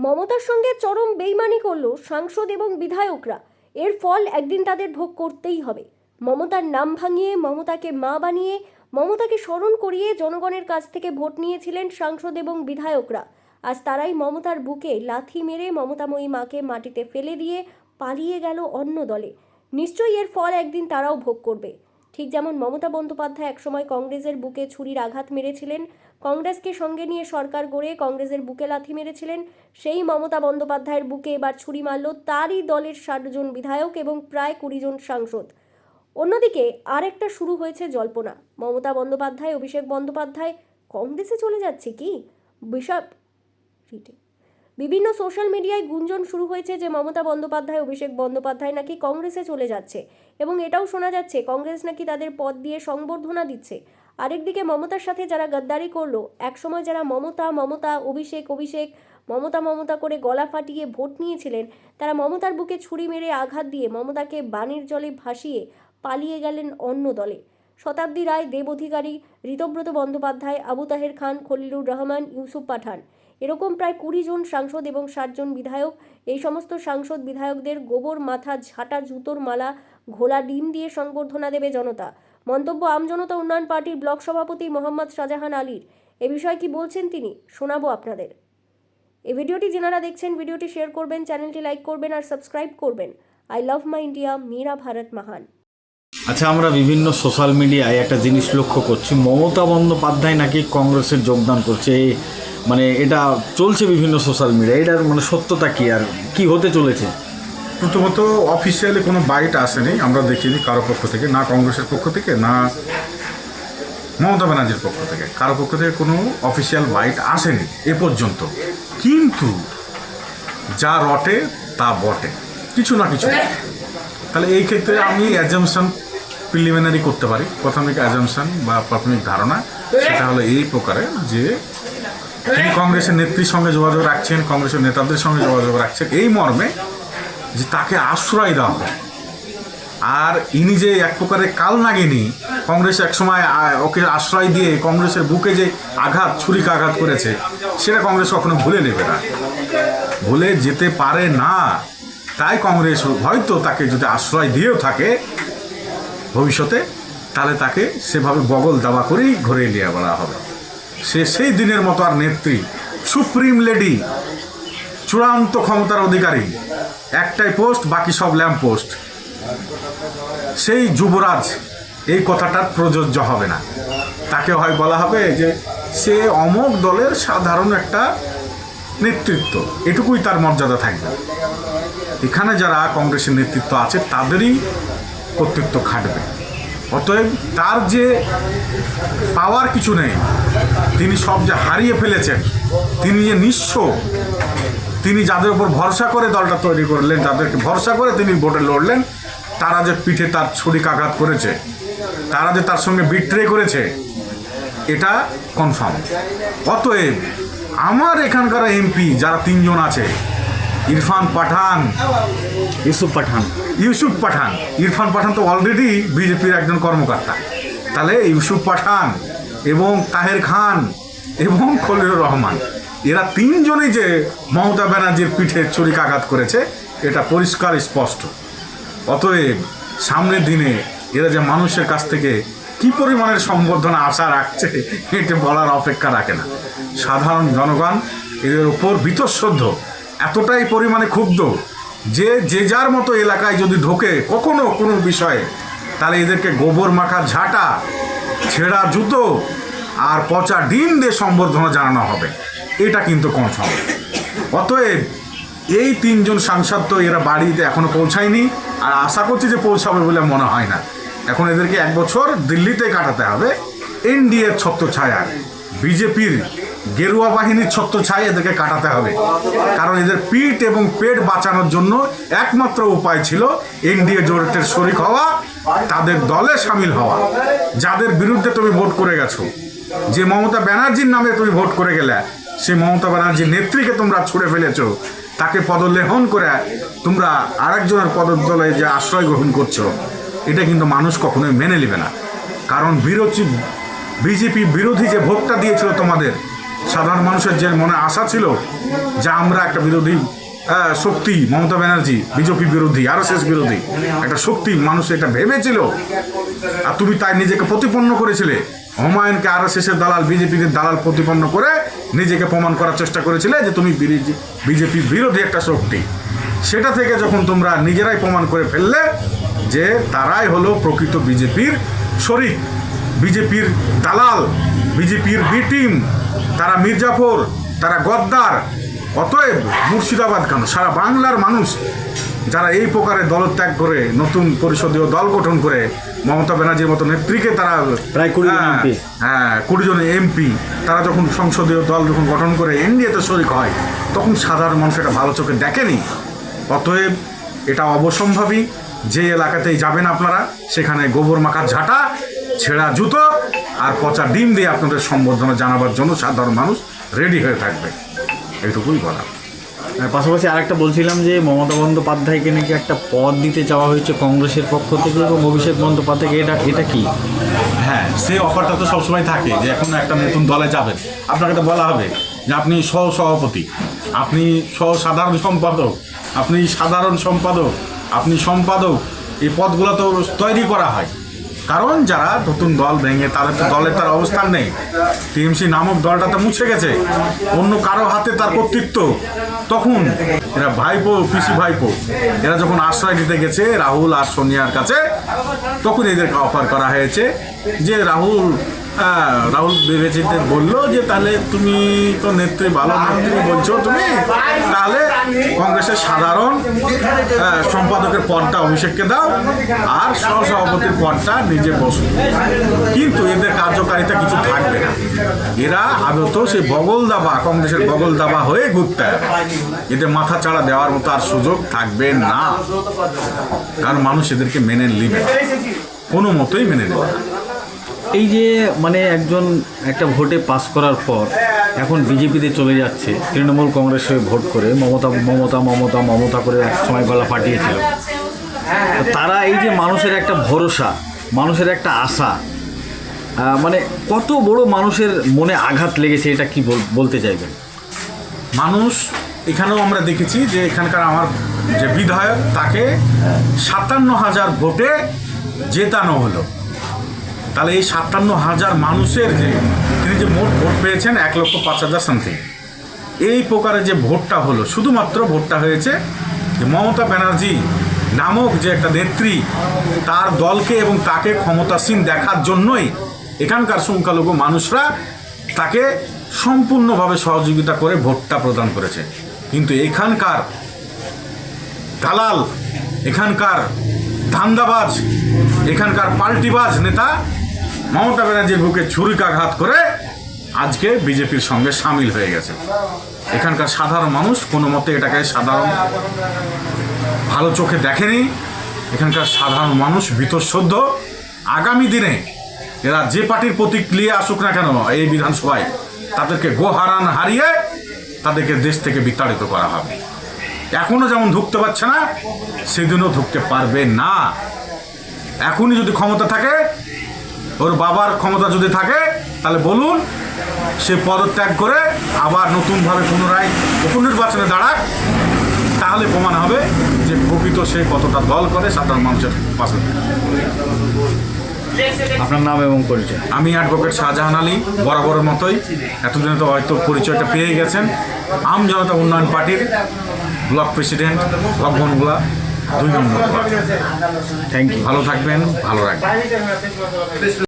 মমতার সঙ্গে চরম বেইমানি করল সাংসদ এবং বিধায়করা। এর ফল একদিন তাদের ভোগ করতেই হবে। মমতার নাম ভাঙিয়ে, মমতাকে মা বানিয়ে, মমতাকে স্মরণ করিয়ে জনগণের কাছ থেকে ভোট নিয়েছিলেন সাংসদ এবং বিধায়করা। আজ তারাই মমতার বুকে লাথি মেরে মমতাময়ী মাকে মাটিতে ফেলে দিয়ে পালিয়ে গেল অন্য দলে। নিশ্চয়ই এর ফল একদিন তারাও ভোগ করবে। ঠিক যেমন মমতা বন্দ্যোপাধ্যায় একসময় কংগ্রেসের বুকে ছুরির আঘাত মেরেছিলেন, কংগ্রেসকে সঙ্গে নিয়ে সরকার গড়ে কংগ্রেসের বুকে লাথি মেরেছিলেন, সেই মমতা বন্দ্যোপাধ্যায়ের বুকে এবার ছুরি মারল তারই দলের ৬০ জন বিধায়ক এবং প্রায় ২০ জন সাংসদ। অন্যদিকে আরেকটা শুরু হয়েছে জল্পনা। মমতা বন্দ্যোপাধ্যায়, অভিষেক বন্দ্যোপাধ্যায় কংগ্রেসে চলে যাচ্ছে কি? বিভিন্ন সোশ্যাল মিডিয়ায় গুঞ্জন শুরু হয়েছে যে মমতা বন্দ্যোপাধ্যায়, অভিষেক বন্দ্যোপাধ্যায় নাকি কংগ্রেসে চলে যাচ্ছে এবং এটাও শোনা যাচ্ছে কংগ্রেস নাকি তাদের পদ দিয়ে সংবর্ধনা দিচ্ছে। আরেকদিকে মমতার সাথে যারা গদ্দারি করলো, একসময় যারা মমতা অভিষেক মমতা করে গলা ফাটিয়ে ভোট নিয়েছিলেন, তারা মমতার বুকে ছুরি মেরে আঘাত দিয়ে মমতাকে বানের জলে ভাসিয়ে পালিয়ে গেলেন অন্য দলে। শতাব্দী রায়, দেব অধিকারী, ঋতব্রত বন্দ্যোপাধ্যায়, আবু তাহের খান, খলিলুর রহমান, ইউসুফ পাঠান, এরকম প্রায় ২০ জন সাংসদ এবং ৬০ জন বিধায়ক। এই সমস্ত সাংসদ বিধায়কদের গোবর মাথা, ঝাঁটা জুতোর মালা, ঘোলা ডিম দিয়ে সংবর্ধনা দেবে জনতা। মন্তব্য আমজনতা উন্নয়ন পার্টির ব্লক সভাপতি মোহাম্মদ শাহজাহান আলীর। এ বিষয়ে কি বলছেন তিনি শোনাবো আপনাদের। এই ভিডিওটি যারা দেখছেন, ভিডিওটি শেয়ার করবেন, চ্যানেলটি লাইক করবেন আর সাবস্ক্রাইব করবেন। আই লাভ মাই ইন্ডিয়া, মেরা ভারত মহান। আচ্ছা, আমরা বিভিন্ন সোশ্যাল মিডিয়ায় একটা জিনিস লক্ষ্য করছি, মমতা বন্দ্যোপাধ্যায় নাকি কংগ্রেসে যোগদান করছে। মানে এটা চলছে বিভিন্ন সোশ্যাল মিডিয়ায়, এটার মানে সত্যতা কি আর কি হতে চলেছে? প্রথমত অফিসিয়ালি কোনো বাইট আসেনি, আমরা দেখিনি কারো পক্ষ থেকে, না কংগ্রেসের পক্ষ থেকে না মমতা ব্যানার্জির পক্ষ থেকে, কারো পক্ষ থেকে কোনো অফিসিয়াল বাইট আসেনি এ পর্যন্ত। কিন্তু যা রটে তা বটে, কিছু না কিছু। তাহলে এই ক্ষেত্রে আমি অ্যাজামশন প্রিলিমিনারি করতে পারি, প্রাথমিক অ্যাজামশন বা প্রাথমিক ধারণা, সেটা হলো এই প্রকারে যে তিনি কংগ্রেসের নেত্রীর সঙ্গে যোগাযোগ রাখছেন, কংগ্রেসের নেতাদের সঙ্গে যোগাযোগ রাখছেন এই মর্মে যে তাকে আশ্রয় দেওয়া হয়। আর ইনি যে এক প্রকারের কাল নাগিনী, কংগ্রেস একসময় ওকে আশ্রয় দিয়ে কংগ্রেসের বুকে যে আঘাত, ছুরিকা আঘাত করেছে, সেটা কংগ্রেস কখনো ভুলে নেবে না, ভুলে যেতে পারে না। তাই কংগ্রেস হয়তো তাকে যদি আশ্রয় দিয়েও থাকে ভবিষ্যতে, তাহলে তাকে সেভাবে বগল দাবা করেই ঘরে নিয়ে বলা হবে। সে সেই দিনের মতো আর নেত্রী, সুপ্রিম লেডি, চূড়ান্ত ক্ষমতার অধিকারী, একটাই পোস্ট, বাকি সব ল্যাম্প পোস্ট, সেই যুবরাজ এই কথাটা প্রযোজ্য হবে না। তাকে হয় বলা হবে যে সে অমোক দলের সাধারণ একটা নেতৃত্ব, এটুকুই তার মর্যাদা থাকবে। এখানে যারা কংগ্রেসের নেতৃত্ব আছে তাদেরই কর্তৃত্ব খাটবে। অতএব তার যে পাওয়ার কিছু নেই, তিনি সব যে হারিয়ে ফেলেছেন, তিনি যে নিঃস্ব, তিনি যাদের উপর ভরসা করে দলটা তৈরি করলেন, যাদেরকে ভরসা করে তিনি ভোটে লড়লেন, তারা যে পিঠে তার ছুরিকাঘাত করেছে, তারা যে তার সঙ্গে বিট্রে করেছে, এটা কনফার্ম। অতএব আমার এখানকার এমপি যারা ৩ জন আছে, ইরফান পাঠান, ইউসুফ পাঠান, ইরফান পাঠান তো অলরেডি বিজেপির একজন কর্মকর্তা, তাহলে ইউসুফ পাঠান এবং তাহের খান এবং খলিলুর রহমান, এরা ৩ জনই যে মমতা ব্যানার্জির পিঠে ছুরিকাঘাত করেছে, এটা পরিষ্কার স্পষ্ট। অতএব সামনের দিনে এরা যে মানুষের কাছ থেকে কি পরিমাণের সম্বর্ধনা আশা রাখছে, এটা বলার অপেক্ষা রাখে না। সাধারণ জনগণ এদের উপর বীতশ্রদ্ধ, এতটাই পরিমাণে ক্ষুব্ধ যে যে যার মতো এলাকায় যদি ঢোকে কখনো কোনো বিষয়ে, তাহলে এদেরকে গোবর মাখা ঝাঁটা, ছেঁড়া জুতো আর পচা ডিম দিয়ে সম্বর্ধনা জানানো হবে, এটা কিন্তু কনফার্ম। অতএব এই ৩ জন সাংসদ তো এরা বাড়িতে এখনো পৌঁছায়নি, আর আশা করছি যে পৌঁছাবে বলে মনে হয় না। এখন এদেরকে 1 বছর দিল্লিতে কাটাতে হবে, এনডিএর ছত্রছায়া, বিজেপির গেরুয়া বাহিনীর ছত্রছায়া এদেরকে কাটাতে হবে। কারণ এদের পিঠ এবং পেট বাঁচানোর জন্য একমাত্র উপায় ছিল এনডিএ জোটের শরিক হওয়া, তাদের দলে সামিল হওয়া। যাদের বিরুদ্ধে তুমি ভোট করে গেছো, যে মমতা ব্যানার্জির নামে তুমি ভোট করে গেলে, সে মমতা ব্যানার্জির নেত্রীকে তোমরা ছুঁড়ে ফেলেছো, তাকে পদলেহন করে তোমরা আরেকজনের পদতলে যে আশ্রয় গ্রহণ করছো, এটা কিন্তু মানুষ কখনোই মেনে নেবে না। কারণ বিজেপি বিরোধী যে ভোটটা দিয়েছিল তোমাদের, সাধারণ মানুষের যে মনে আশা ছিল যে আমরা একটা বিরোধী শক্তি, মমতা ব্যানার্জি বিজেপি বিরোধী, RSS বিরোধী একটা শক্তি, মানুষ এটা ভেবেছিল, আর তুমি তাই নিজেকে প্রতিপন্ন করেছিলে। হুমায়ুনকে RSS-এর দালাল, বিজেপির দালাল প্রতিপন্ন করে নিজেকে প্রমাণ করার চেষ্টা করেছিলে যে তুমি বিজেপি বিরোধী একটা শক্তি। সেটা থেকে যখন তোমরা নিজেরাই প্রমাণ করে ফেললে যে তারাই হলো প্রকৃত বিজেপির শরিক, বিজেপির দালাল, বিজেপির বি টিম, তারা মির্জাফর, তারা গদ্দার। অতএব মুর্শিদাবাদ কেন, সারা বাংলার মানুষ যারা এই প্রকারে দলত্যাগ করে নতুন পরিষদীয় দল গঠন করে মমতা ব্যানার্জির মতো নেত্রীকে তারা প্রায় 20 জন MP, 20 জন MP তারা যখন সংসদীয় দল যখন গঠন করে এনডিএতে শরিক হয়, তখন সাধারণ মানুষ এটা ভালো চোখে দেখেনি। অতএব এটা অবসম্ভাবী। যে এলাকাতেই যাবেন আপনারা, সেখানে গোবর মাখার ঝাঁটা, ছেঁড়া জুতো আর পচা ডিম দিয়ে আপনাদের সম্বর্ধনা জানাবার জন্য সাধারণ মানুষ রেডি হয়ে থাকবে, এইটুকুই বলা। পাশাপাশি আরেকটা বলছিলাম যে মমতা বন্দ্যোপাধ্যায়কে নাকি একটা পদ দিতে চাওয়া হয়েছে কংগ্রেসের পক্ষ থেকে এবং অভিষেক বন্দ্যোপাধ্যায়কে, এটা কি? হ্যাঁ, সেই অফারটা তো সবসময় থাকে যে এখন একটা নতুন দলে যাবেন, আপনাকে তো বলা হবে যে আপনি সভাপতি, আপনি সাধারণ সম্পাদক, আপনি সাধারণ সম্পাদক, আপনি সম্পাদক। এই পদগুলো তো তৈরি করা হয়, কারণ যারা নতুন দল ভেঙে তাদের তো দলের তার অবস্থান নেই। টিএমসি নামক দলটা তো মুছে গেছে, অন্য কারো হাতে তার কর্তৃত্ব। তখন এরা ভাইপো, পিসি ভাইপো, এরা যখন আশ্রয় দিতে গেছে রাহুল আর সোনিয়ার কাছে, তখন এদেরকে অফার করা হয়েছে যে রাহুল ভেবেচিন্তে বললো যে তাহলে তুমি তো নেত্রী, ভালো নেত্রী বলছো তুমি, তাহলে কংগ্রেসের সাধারণ সম্পাদকের পদটা অভিষেককে দাও আর সহসভাপতির পদটা নিজে বসো। কিন্তু এদের কার্যকারিতা কিছু থাকবে না, এরা আদত সেই বগল দাবা, কংগ্রেসের বগল দাবা হয়ে ঘুরতে হবে। এদের মাথা চাড়া দেওয়ার মতো আর সুযোগ থাকবে না, কারণ মানুষ এদেরকে মেনে নেবে, কোনো মতোই মেনে নেবে না। এই যে মানে একটা ভোটে পাস করার পর এখন বিজেপিতে চলে যাচ্ছে, তৃণমূল কংগ্রেস হয়ে ভোট করে মমতা করে এক সময় গলা ফাটিয়েছিল। তারা এই যে মানুষের একটা ভরসা, মানুষের একটা আশা, মানে কত বড় মানুষের মনে আঘাত লেগেছে, এটা কি বলতে চাইবেন? মানুষ এখানেও আমরা দেখেছি যে এখানকার আমার যে বিধায়ক, তাকে 57,000 ভোটে জেতানো হলো। তাহলে এই 57,000 মানুষের তিনি যে মোট ভোট পেয়েছেন 1,05,000 সামথিং, এই প্রকারে যে ভোটটা হলো, শুধুমাত্র ভোটটা হয়েছে যে মমতা ব্যানার্জি নামক যে একটা নেত্রী, তার দলকে এবং তাকে ক্ষমতাসীন দেখার জন্যই এখানকার সংখ্যালঘু মানুষরা তাকে সম্পূর্ণভাবে সহযোগিতা করে ভোটটা প্রদান করেছে। কিন্তু এখানকার দালাল, এখানকার ধান্দাবাজ, এখানকার পাল্টিবাজ নেতা মমতা ব্যানার্জির বুকে ছুরিকাঘাত করে আজকে বিজেপির সঙ্গে সামিল হয়ে গেছে। এখানকার সাধারণ মানুষ কোনো মতে এটাকে সাধারণ ভালো চোখে দেখেনি। এখানকার সাধারণ মানুষ বীতশ্রদ্ধ। আগামী দিনে এরা যে পার্টির প্রতীক নিয়ে আসুক না কেন এই বিধানসভায়, তাদেরকে গোহারান হারিয়ে তাদেরকে দেশ থেকে বিতাড়িত করা হবে। এখনও যেমন ঢুকতে পারছে না, সেদিনও ঢুকতে পারবে না। এখনই যদি ক্ষমতা থাকে, ওর বাবার ক্ষমতা যদি থাকে, তাহলে বলুন সে পদত্যাগ করে আবার নতুনভাবে পুনরায় উপনির্বাচনে দাঁড়াক, তাহলে প্রমাণ হবে যে প্রকৃত সে কতটা দল করে সাধারণ মানুষের পাশে। আপনার নাম এবং পরিচয়? আমি অ্যাডভোকেট শাহজাহান আলী, বরাবরের মতোই এতদিনে তো হয়তো পরিচয়টা পেয়ে গেছেন। আম জনতা উন্নয়ন পার্টির block president, Bhagwangola 2 number. Thank you. ভালো থাকবেন, ভালো রাখবেন।